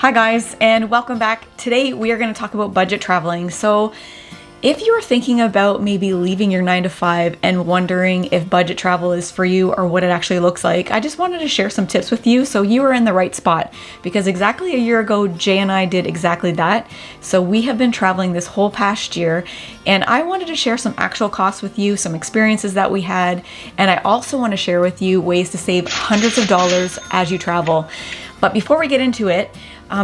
Hi guys, and welcome back. Today we are going to talk about budget traveling. So if you're thinking about maybe leaving your 9 to 5 and wondering if budget travel is for you or what it actually looks like, I just wanted to share some tips with you so you are in the right spot, because exactly a year ago, Jay and I did exactly that. So we have been traveling this whole past year, and I wanted to share some actual costs with you, some experiences that we had, and I also want to share with you ways to save hundreds of dollars as you travel. But before we get into it,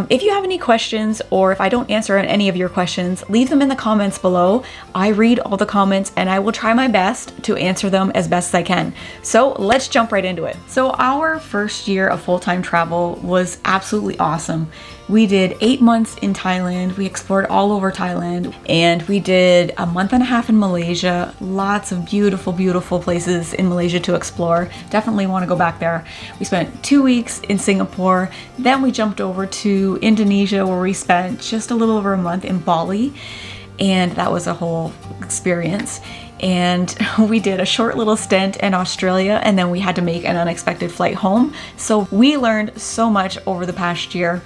if you have any questions, or if I don't answer any of your questions, leave them in the comments below. I read all the comments and I will try my best to answer them as best as I can. So let's jump right into it. So our first year of full-time travel was absolutely awesome. We did 8 months in Thailand. We explored all over Thailand, and we did a month and a half in Malaysia. Lots of beautiful, beautiful places in Malaysia to explore. Definitely want to go back there. We spent 2 weeks in Singapore. Then we jumped over to Indonesia, where we spent just a little over a month in Bali. And that was a whole experience. And we did a short little stint in Australia, and then we had to make an unexpected flight home. So we learned so much over the past year.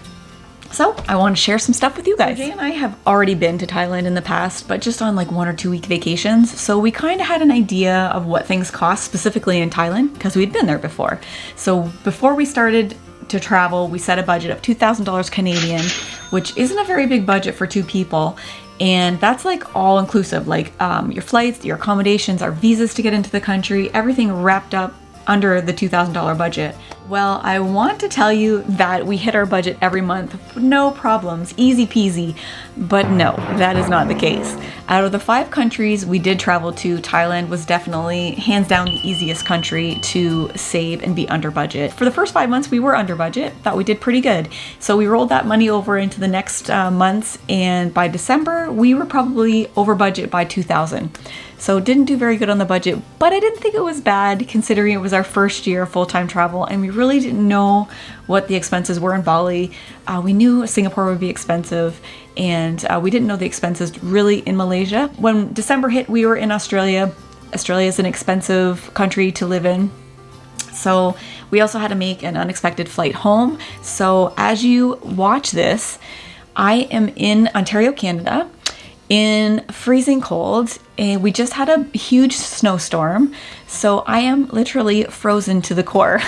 So I want to share some stuff with you guys. So Jay and I have already been to Thailand in the past, but just on like 1 or 2 week vacations. So we kind of had an idea of what things cost specifically in Thailand because we'd been there before. So before we started to travel, we set a budget of $2,000 Canadian, which isn't a very big budget for 2 people. And that's like all inclusive, like your flights, your accommodations, our visas to get into the country, everything wrapped up under the $2,000 budget. Well, I want to tell you that we hit our budget every month, no problems, easy peasy, but no, that is not the case. Out of the 5 countries we did travel to, Thailand was definitely hands down the easiest country to save and be under budget. For the first 5 months we were under budget, thought we did pretty good. So we rolled that money over into the next months, and by December we were probably over budget by $2,000. So didn't do very good on the budget, but I didn't think it was bad considering it was our first year of full-time travel and we really didn't know what the expenses were in Bali. We knew Singapore would be expensive, and we didn't know the expenses really in Malaysia. When December hit, we were in Australia. Australia is an expensive country to live in. So we also had to make an unexpected flight home. So as you watch this, I am in Ontario, Canada, in freezing cold, and we just had a huge snowstorm, so I am literally frozen to the core.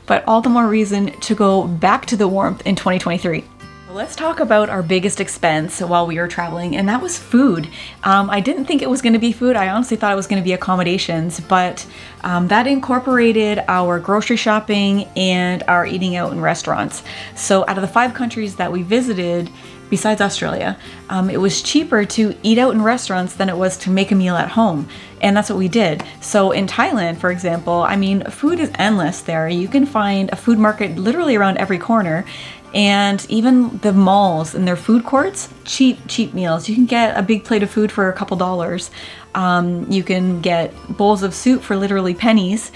But all the more reason to go back to the warmth in 2023. Let's talk about our biggest expense while we were traveling, and that was food. I didn't think it was going to be food. I honestly thought it was going to be accommodations, but that incorporated our grocery shopping and our eating out in restaurants. So out of the 5 countries that we visited, besides Australia, it was cheaper to eat out in restaurants than it was to make a meal at home. And that's what we did. So in Thailand, for example, I mean, food is endless there. You can find a food market literally around every corner. And even the malls and their food courts, cheap meals. You can get a big plate of food for a couple dollars. You can get bowls of soup for literally pennies.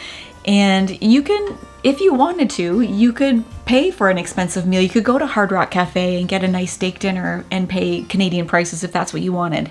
And you can, if you wanted to, you could pay for an expensive meal. You could go to Hard Rock Cafe and get a nice steak dinner and pay Canadian prices if that's what you wanted.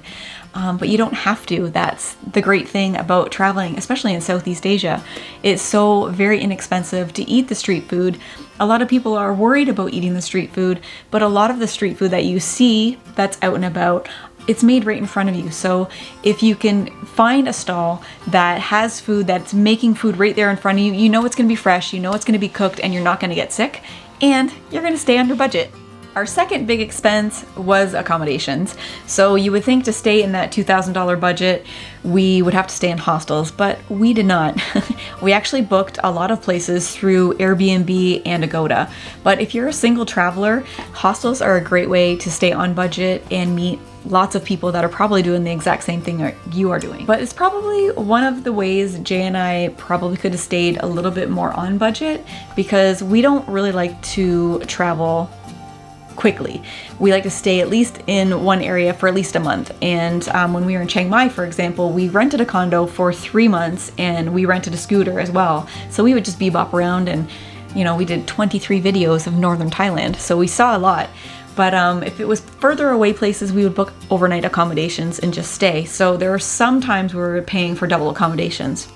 But you don't have to. That's the great thing about traveling, especially in Southeast Asia. It's so very inexpensive to eat the street food. A lot of people are worried about eating the street food, but a lot of the street food that you see that's out and about, it's made right in front of you. So if you can find a stall that has food, that's making food right there in front of you, you know it's gonna be fresh, you know it's gonna be cooked, and you're not gonna get sick, and you're gonna stay under budget. Our second big expense was accommodations. So you would think to stay in that $2,000 budget, we would have to stay in hostels, but we did not. We actually booked a lot of places through Airbnb and Agoda. But if you're a single traveler, hostels are a great way to stay on budget and meet lots of people that are probably doing the exact same thing you are doing. But it's probably one of the ways Jay and I probably could have stayed a little bit more on budget, because we don't really like to travel quickly. We like to stay at least in one area for at least a month. And when we were in Chiang Mai, for example, we rented a condo for 3 months, and we rented a scooter as well. So we would just bebop around, and you know, we did 23 videos of northern Thailand. So we saw a lot. But if it was further away places, we would book overnight accommodations and just stay. So there were some times we were paying for double accommodations.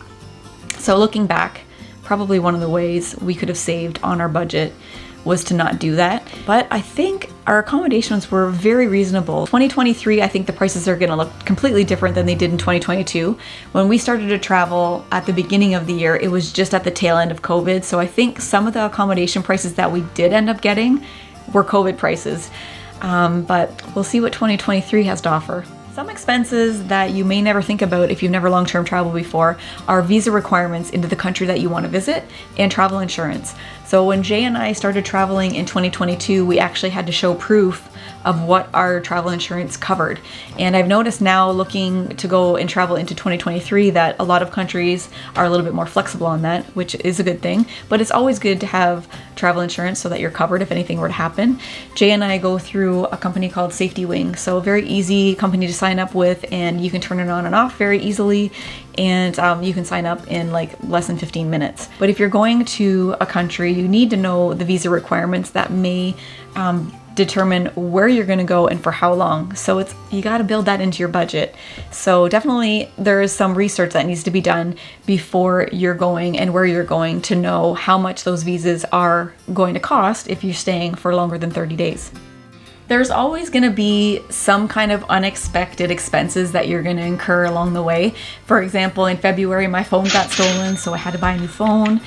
So looking back, probably one of the ways we could have saved on our budget was to not do that. But I think our accommodations were very reasonable. 2023, I think the prices are gonna look completely different than they did in 2022. When we started to travel at the beginning of the year, it was just at the tail end of COVID. So I think some of the accommodation prices that we did end up getting were COVID prices. But we'll see what 2023 has to offer. Some expenses that you may never think about if you've never long-term traveled before are visa requirements into the country that you want to visit and travel insurance. So when Jay and I started traveling in 2022, we actually had to show proof of what our travel insurance covered. And I've noticed now, looking to go and travel into 2023, that a lot of countries are a little bit more flexible on that, which is a good thing. But it's always good to have travel insurance so that you're covered if anything were to happen. Jay and I go through a company called Safety Wing. So a very easy company to sign up with, and you can turn it on and off very easily. And you can sign up in like less than 15 minutes. But if you're going to a country, you need to know the visa requirements that may determine where you're going to go and for how long. So you got to build that into your budget. So definitely there is some research that needs to be done before you're going and where you're going to know how much those visas are going to cost if you're staying for longer than 30 days. There's always going to be some kind of unexpected expenses that you're going to incur along the way. For example, in February, my phone got stolen, so I had to buy a new phone.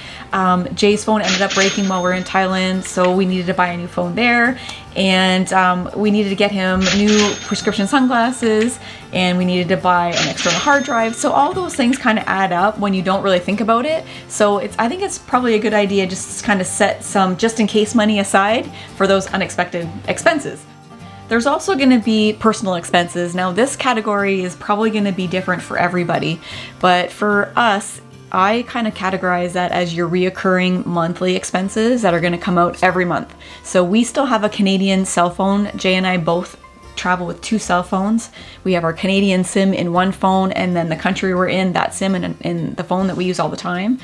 Jay's phone ended up breaking while we were in Thailand, so we needed to buy a new phone there. And we needed to get him new prescription sunglasses, and we needed to buy an external hard drive. So all those things kind of add up when you don't really think about it. So I think it's probably a good idea just to kind of set some just in case money aside for those unexpected expenses. There's also going to be personal expenses. Now this category is probably going to be different for everybody, but for us, I kind of categorize that as your reoccurring monthly expenses that are going to come out every month. So we still have a Canadian cell phone. Jay and I both travel with 2 cell phones. We have our Canadian SIM in one phone, and then the country we're in, that SIM in the phone that we use all the time,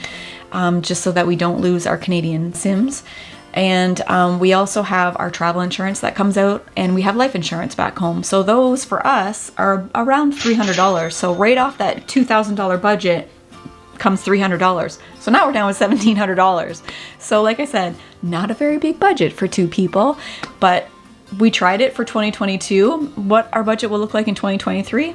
just so that we don't lose our Canadian SIMs. And we also have our travel insurance that comes out, and we have life insurance back home. So those for us are around $300. So right off that $2,000 budget comes $300. So now we're down with $1,700. So like I said, not a very big budget for 2 people, but we tried it for 2022. What our budget will look like in 2023,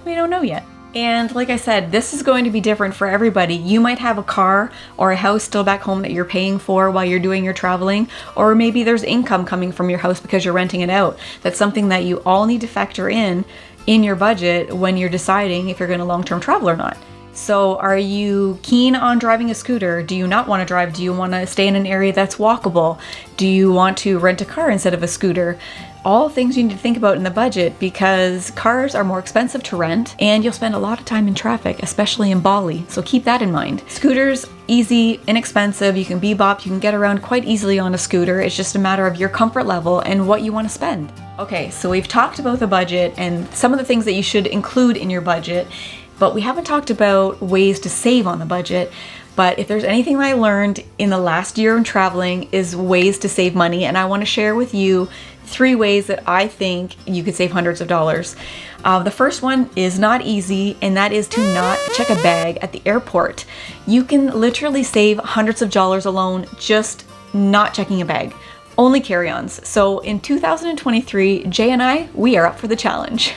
we don't know yet. And like I said, this is going to be different for everybody. You might have a car or a house still back home that you're paying for while you're doing your traveling, or maybe there's income coming from your house because you're renting it out. That's something that you all need to factor in your budget when you're deciding if you're going to long-term travel or not. So are you keen on driving a scooter? Do you not want to drive? Do you want to stay in an area that's walkable? Do you want to rent a car instead of a scooter? All things you need to think about in the budget, because cars are more expensive to rent and you'll spend a lot of time in traffic, especially in Bali. So keep that in mind. Scooters, easy, inexpensive. You can bebop, you can get around quite easily on a scooter. It's just a matter of your comfort level and what you want to spend. Okay, so we've talked about the budget and some of the things that you should include in your budget, but we haven't talked about ways to save on the budget. But if there's anything I learned in the last year in traveling is ways to save money, and I want to share with you 3 ways that I think you could save hundreds of dollars. The first one is not easy, and that is to not check a bag at the airport. You can literally save hundreds of dollars alone just not checking a bag. Only carry-ons. So in 2023, Jay and I, we are up for the challenge.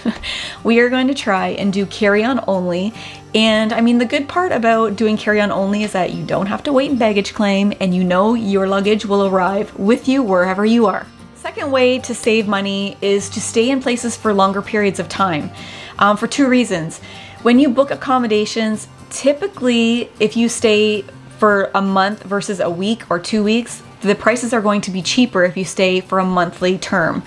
We are going to try and do carry-on only. And I mean, the good part about doing carry-on only is that you don't have to wait in baggage claim, and you know your luggage will arrive with you wherever you are. Second way to save money is to stay in places for longer periods of time, for 2 reasons. When you book accommodations, typically if you stay for a month versus a week or 2 weeks, the prices are going to be cheaper if you stay for a monthly term.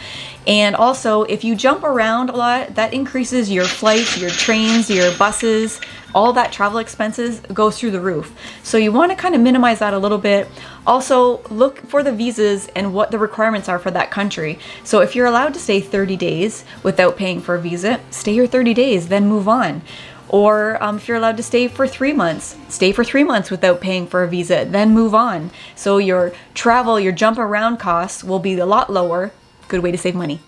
And also, if you jump around a lot, that increases your flights, your trains, your buses, all that travel expenses goes through the roof. So you want to kind of minimize that a little bit. Also, look for the visas and what the requirements are for that country. So if you're allowed to stay 30 days without paying for a visa, stay your 30 days, then move on. Or if you're allowed to stay for 3 months, stay for 3 months without paying for a visa, then move on. So your travel, your jump around costs will be a lot lower. Good way to save money.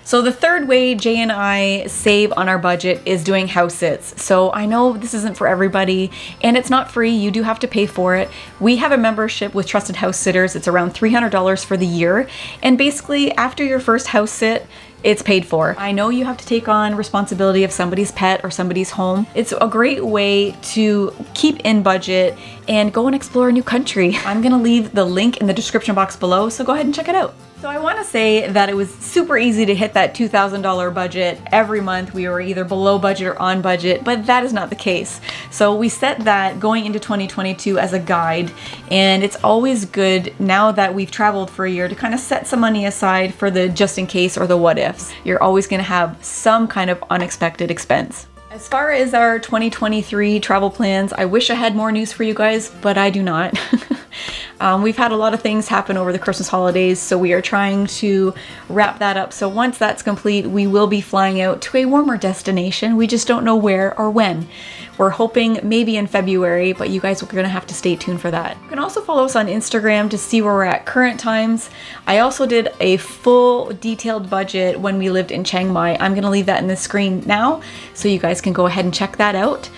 So the third way Jay and I save on our budget is doing house sits. So I know this isn't for everybody and it's not free. You do have to pay for it. We have a membership with Trusted House Sitters. It's around $300 for the year. And basically after your first house sit, it's paid for. I know you have to take on responsibility of somebody's pet or somebody's home. It's a great way to keep in budget and go and explore a new country. I'm gonna leave the link in the description box below, so go ahead and check it out. So I want to say that it was super easy to hit that $2,000 budget every month. We were either below budget or on budget, but that is not the case. So we set that going into 2022 as a guide, and it's always good now that we've traveled for a year to kind of set some money aside for the just in case or the what ifs. You're always going to have some kind of unexpected expense. As far as our 2023 travel plans, I wish I had more news for you guys, but I do not. We've had a lot of things happen over the Christmas holidays, so we are trying to wrap that up. So once that's complete, we will be flying out to a warmer destination. We just don't know where or when. We're hoping maybe in February, but you guys are going to have to stay tuned for that. You can also follow us on Instagram to see where we're at current times. I also did a full detailed budget when we lived in Chiang Mai. I'm going to leave that in the screen now, so you guys can go ahead and check that out.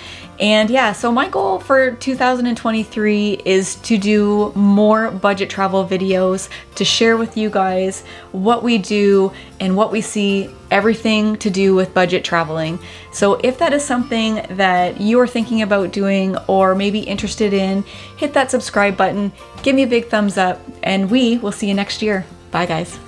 And yeah, so my goal for 2023 is to do more budget travel videos to share with you guys what we do and what we see, everything to do with budget traveling. So if that is something that you are thinking about doing or maybe interested in, hit that subscribe button, give me a big thumbs up, and we will see you next year. Bye guys.